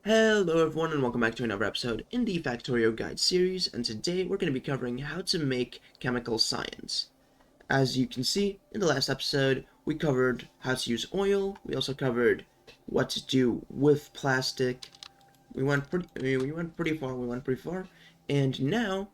Hello everyone and welcome back to another episode in the Factorio Guide series, and today we're going to be covering how to make chemical science. As you can see, in the last episode, we covered how to use oil, we also covered what to do with plastic. We went pretty far, and now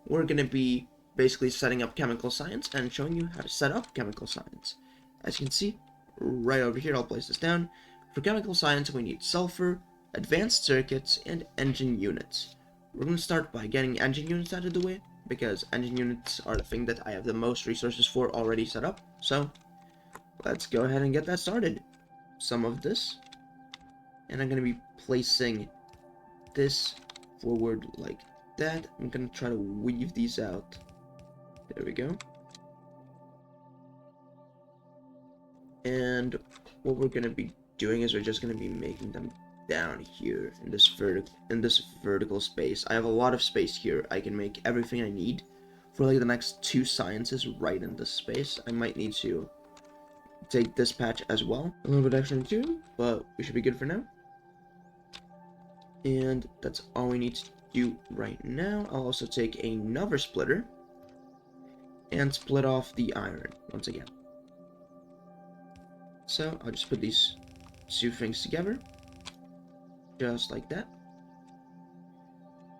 we're going to be basically setting up chemical science and showing you how to set up chemical science. As you can see, right over here, I'll place this down. For chemical science, we need sulfur, advanced circuits, and engine units. We're going to start by getting engine units out of the way, because engine units are the thing that I have the most resources for already set up. So, let's go ahead and get that started. Some of this, and I'm going to be placing this forward like that. I'm going to try to weave these out. There we go. And what we're going to be doing is we're just going to be making them down here in this vertical space. I have a lot of space here. I can make everything I need for like the next two sciences right in this space. I might need to take this patch as well. A little bit extra too, but we should be good for now. And that's all we need to do right now. I'll also take another splitter and split off the iron once again. So I'll just put these two things together, just like that.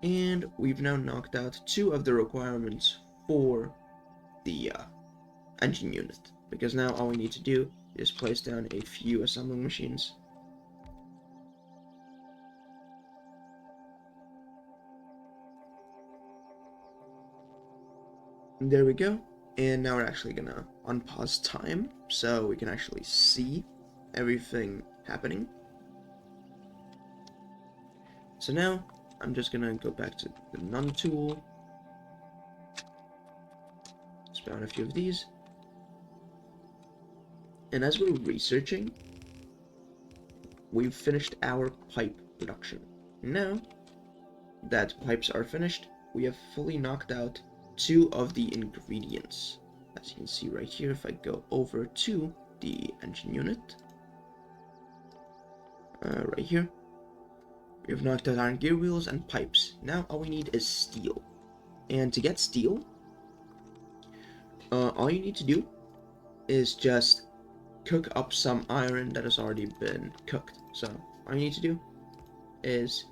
And we've now knocked out two of the requirements for the engine unit, because now all we need to do is place down a few assembling machines. And there we go. And now we're actually gonna unpause time so we can actually see everything happening. So now I'm just gonna go back to the none tool, spawn a few of these, and as we're researching, we've finished our pipe production. Now that pipes are finished, we have fully knocked out two of the ingredients. As you can see right here, if I go over to the engine unit, right here, we've knocked out iron gear wheels and pipes. Now all we need is steel. And to get steel, all you need to do is just cook up some iron that has already been cooked. So all you need to do is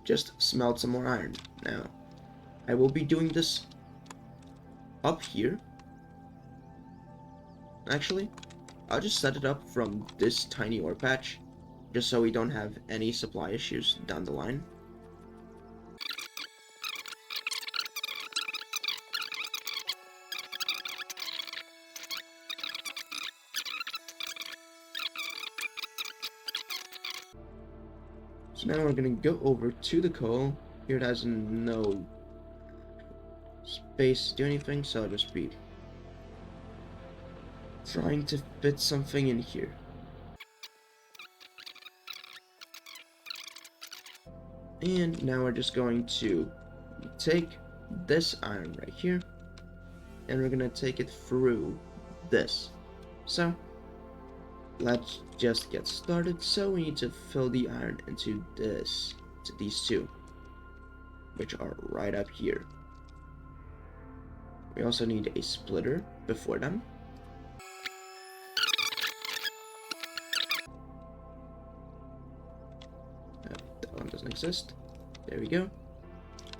just smelt some more iron. Now, I will be doing this up here. Actually, I'll just set it up from this tiny ore patch, just so we don't have any supply issues down the line. So now we're gonna go over to the coal. Here it has no space to do anything, so I'll just be trying to fit something in here. And now we're just going to take this iron right here, and we're gonna take it through this. So let's just get started. So we need to fill the iron into these two, which are right up here. We also need a splitter before them. That one doesn't exist. There we go.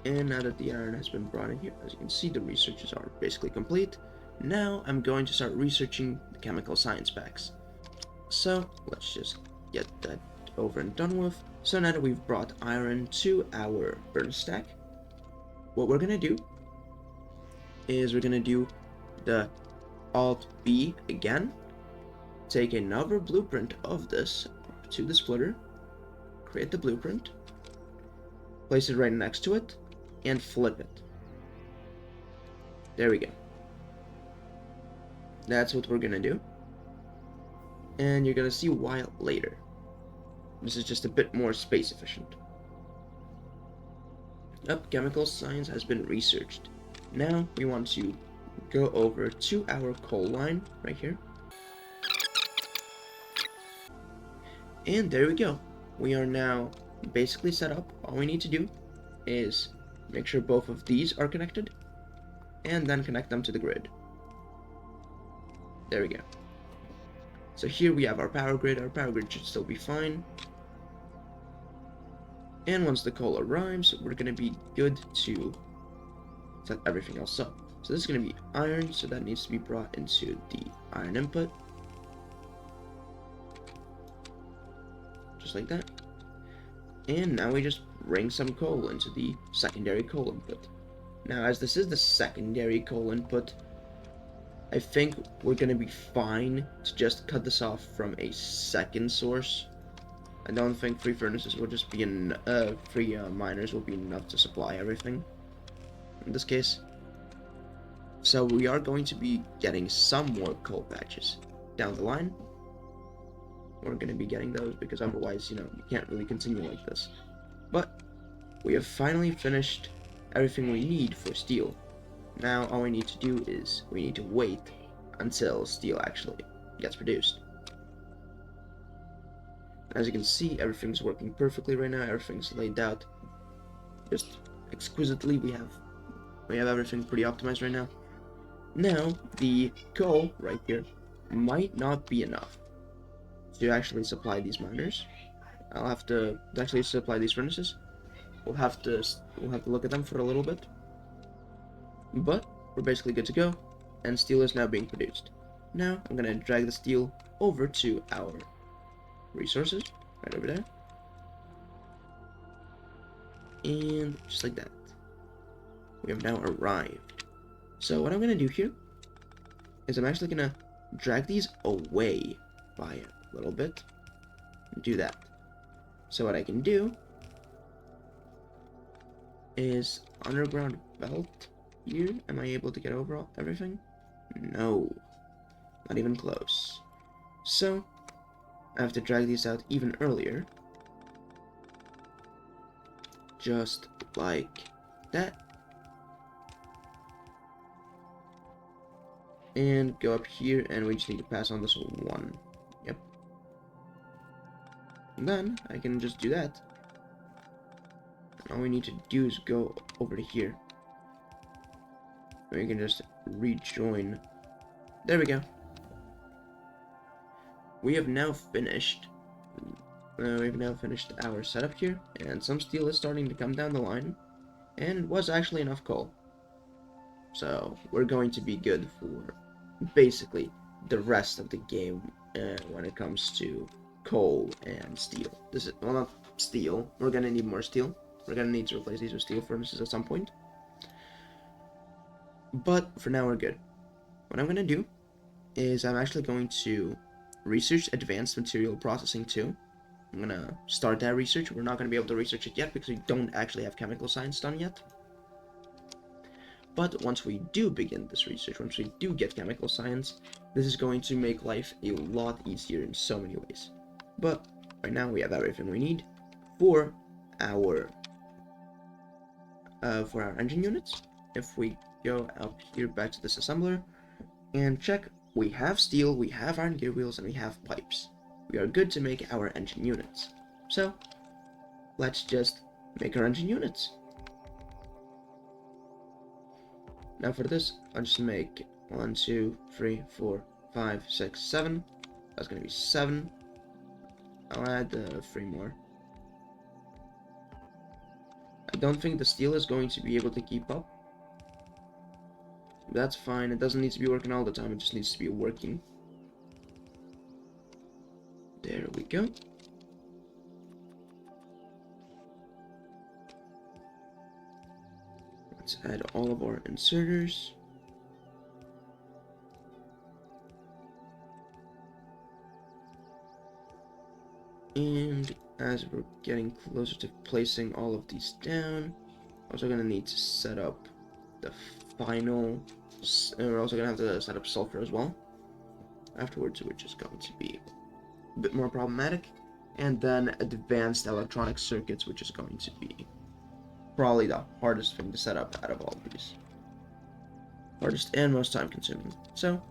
And now that the iron has been brought in here, as you can see, the researches are basically complete. Now I'm going to start researching the chemical science packs. So let's just get that over and done with. So now that we've brought iron to our burn stack, what we're gonna do is we're gonna do the Alt B again, take another blueprint of this to the splitter, create the blueprint, place it right next to it, and flip it. There we go. That's what we're gonna do. And you're gonna see why later. This is just a bit more space efficient. Chemical science has been researched. Now we want to go over to our coal line right here. And there we go. We are now basically set up. All we need to do is make sure both of these are connected, and then connect them to the grid. There we go. So here we have our power grid. Our power grid should still be fine. And once the coal arrives, we're going to be good to set everything else up. So this is going to be iron, so that needs to be brought into the iron input. Just like that. And now we just bring some coal into the secondary coal input. Now, as this is the secondary coal input, I think we're going to be fine to just cut this off from a second source. I don't think 3 furnaces will just be 3 miners will be enough to supply everything in this case. So we are going to be getting some more coal patches down the line. We're going to be getting those because otherwise, you can't really continue like this. But we have finally finished everything we need for steel. Now all we need to do is we need to wait until steel actually gets produced. As you can see, everything's working perfectly right now. Everything's laid out just exquisitely. We have everything pretty optimized right now. Now the coal right here might not be enough to actually supply these miners. I'll have to actually supply these furnaces. We'll have to look at them for a little bit. But we're basically good to go, and steel is now being produced. Now I'm gonna drag the steel over to our resources right over there, and just like that, we have now arrived. So what I'm gonna do here is I'm actually gonna drag these away by a little bit and do that. So what I can do is underground belt here. Am I able to get over everything? No, not even close. So I have to drag these out even earlier, just like that, and go up here, and we just need to pass on this one. Yep. And then I can just do that. All we need to do is go over to here. And we can just rejoin. There we go. We have now finished. We've now finished our setup here, and some steel is starting to come down the line, and it was actually enough coal. So we're going to be good for basically the rest of the game when it comes to coal and steel. This is, well, not steel. We're gonna need more steel. We're gonna need to replace these with steel furnaces at some point. But for now, we're good. What I'm gonna do is I'm actually going to research advanced material processing too. I'm gonna start that research. We're not gonna be able to research it yet because we don't actually have chemical science done yet. But once we do begin this research, once we do get chemical science, this is going to make life a lot easier in so many ways. But right now we have everything we need for our engine units. If we go up here back to this assembler and check, we have steel, we have iron gear wheels, and we have pipes. We are good to make our engine units. So let's just make our engine units. Now for this, I'll just make 1, 2, 3, 4, 5, 6, 7. That's gonna be 7. I'll add 3 more. I don't think the steel is going to be able to keep up. That's fine. It doesn't need to be working all the time. It just needs to be working. There we go. Let's add all of our inserters. And as we're getting closer to placing all of these down, also gonna need to set up the final. We're also gonna have to set up sulfur as well afterwards, which is going to be a bit more problematic. And then advanced electronic circuits, which is going to be probably the hardest thing to set up out of all of these. Hardest and most time consuming. So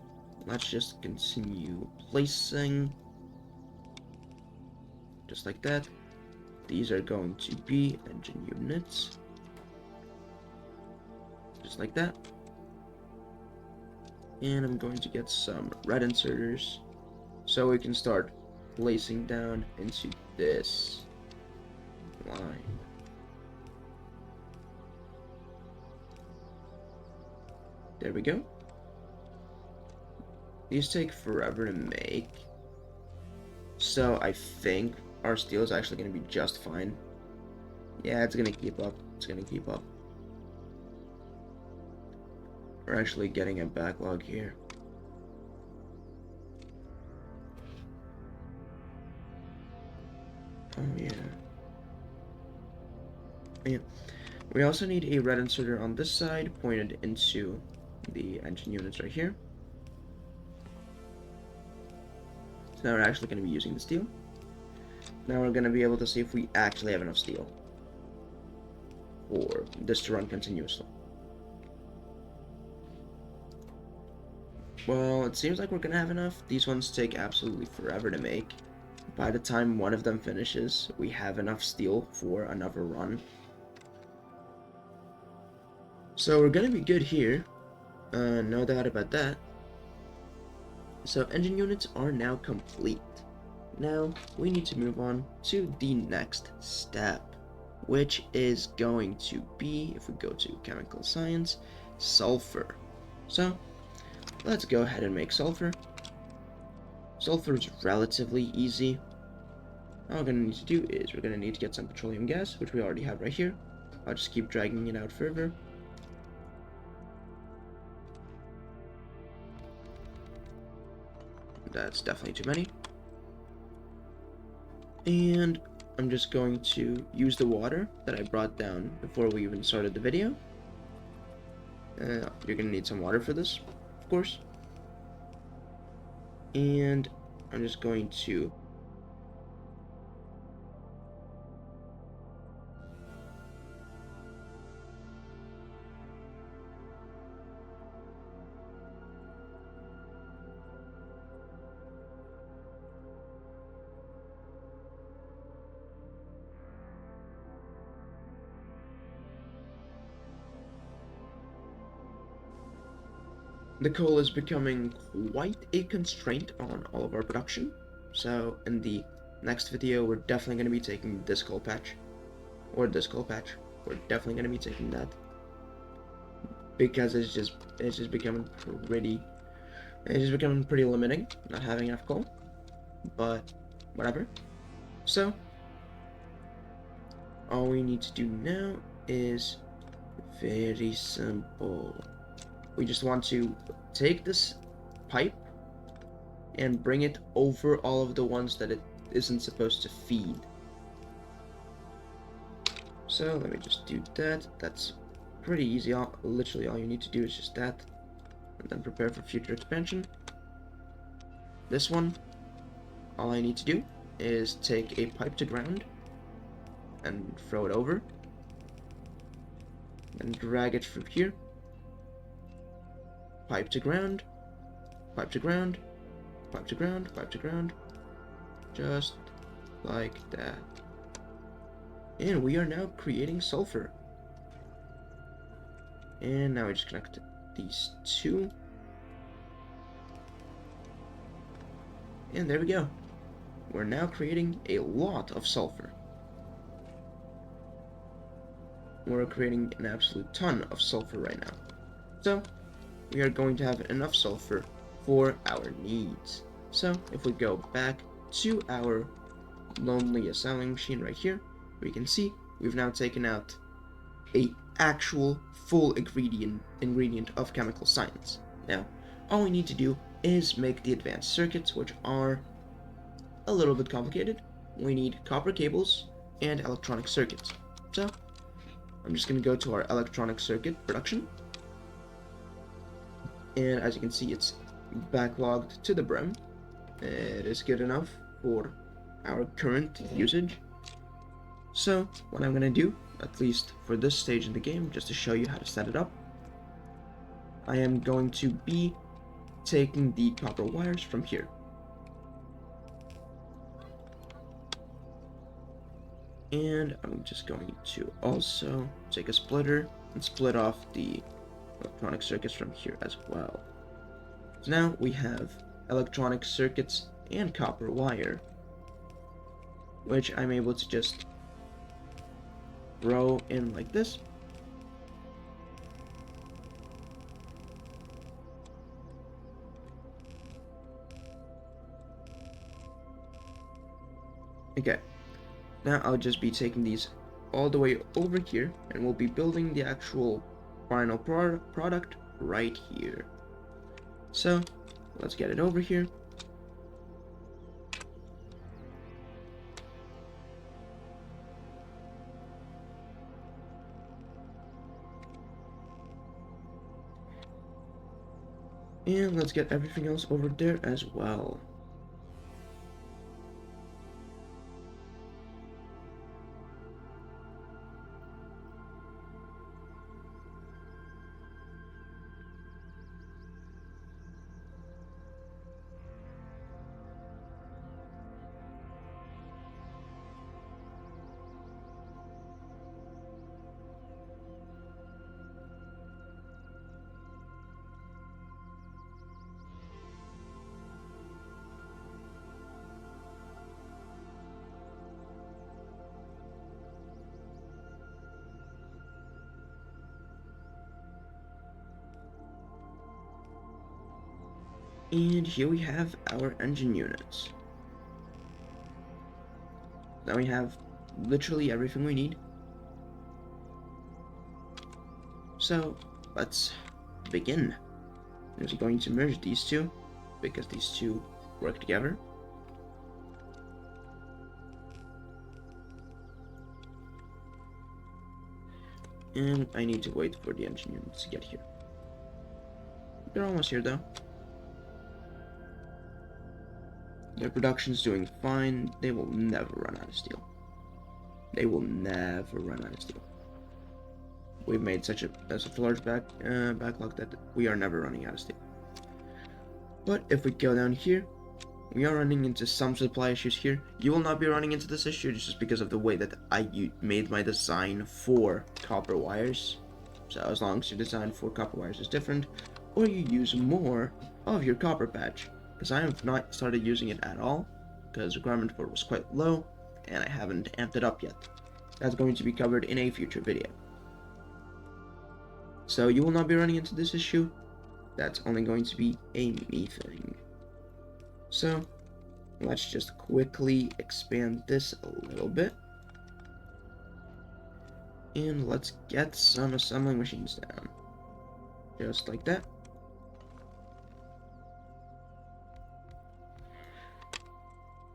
let's just continue placing. Just like that. these are going to be engine units. Just like that. And I'm going to get some red inserters so we can start placing down into this line. There we go. These take forever to make, so I think our steel is actually going to be just fine. Yeah, it's going to keep up. It's going to keep up. We're actually getting a backlog here. Oh, yeah. Yeah. We also need a red inserter on this side, pointed into the engine units right here. So now we're actually going to be using the steel. Now we're going to be able to see if we actually have enough steel for this to run continuously. Well, it seems like we're going to have enough. These ones take absolutely forever to make. By the time one of them finishes, we have enough steel for another run. So we're going to be good here. No doubt about that. So engine units are now complete. Now we need to move on to the next step, which is going to be, if we go to chemical science, sulfur. So let's go ahead and make sulfur. Sulfur is relatively easy. All we're going to need to do is we're going to need to get some petroleum gas, which we already have right here. I'll just keep dragging it out further. That's definitely too many. And I'm just going to use the water that I brought down before we even started the video. You're going to need some water for this, of course. And I'm just going to the coal is becoming quite a constraint on all of our production. So in the next video, we're definitely going to be taking this coal patch. Or this coal patch. We're definitely going to be taking that. Because it's just becoming pretty limiting, not having enough coal. But whatever. So all we need to do now is very simple. We just want to take this pipe and bring it over all of the ones that it isn't supposed to feed. So let me just do that. That's pretty easy. Literally all you need to do is just that, and then prepare for future expansion. This one, all I need to do is take a pipe to ground and throw it over, and drag it from here. Pipe to ground, pipe to ground, pipe to ground, pipe to ground, just like that. And we are now creating sulfur. And now we just connect these two. And there we go. We're now creating a lot of sulfur. We're creating an absolute ton of sulfur right now. So we are going to have enough sulfur for our needs. So if we go back to our lonely assembling machine right here, we can see we've now taken out a actual full ingredient of chemical science. Now, all we need to do is make the advanced circuits, which are a little bit complicated. We need copper cables and electronic circuits. So I'm just going to go to our electronic circuit production. And as you can see, it's backlogged to the brim. It is good enough for our current usage. So what I'm going to do, at least for this stage in the game, just to show you how to set it up, I am going to be taking the copper wires from here. And I'm just going to also take a splitter and split off the electronic circuits from here as well. So now we have electronic circuits and copper wire, which I'm able to just throw in like this. Okay, now I'll just be taking these all the way over here, and we'll be building the actual final product right here. So let's get it over here. And let's get everything else over there as well. And here we have our engine units. Now we have literally everything we need. So let's begin. I'm just going to merge these two because these two work together. And I need to wait for the engine units to get here. They're almost here though. Their production's doing fine. They will never run out of steel. They will never run out of steel. We've made such a large backlog that we are never running out of steel. But if we go down here, we are running into some supply issues here. You will not be running into this issue just because of the way that I made my design for copper wires. So as long as your design for copper wires is different, or you use more of your copper patch, because I have not started using it at all, because the requirement for it was quite low, and I haven't amped it up yet. That's going to be covered in a future video. So you will not be running into this issue. That's only going to be a me thing. So let's just quickly expand this a little bit. And let's get some assembling machines down. Just like that.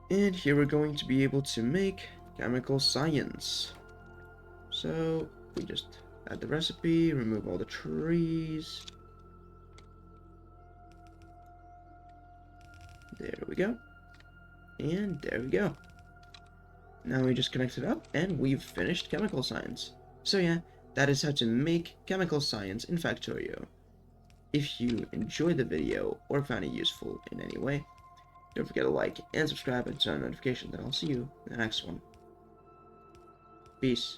And here we're going to be able to make chemical science. So we just add the recipe, remove all the trees. There we go. And there we go. Now we just connect it up and we've finished chemical science. So yeah, that is how to make chemical science in Factorio. If you enjoyed the video or found it useful in any way, don't forget to like and subscribe and turn on notifications, and I'll see you in the next one. Peace.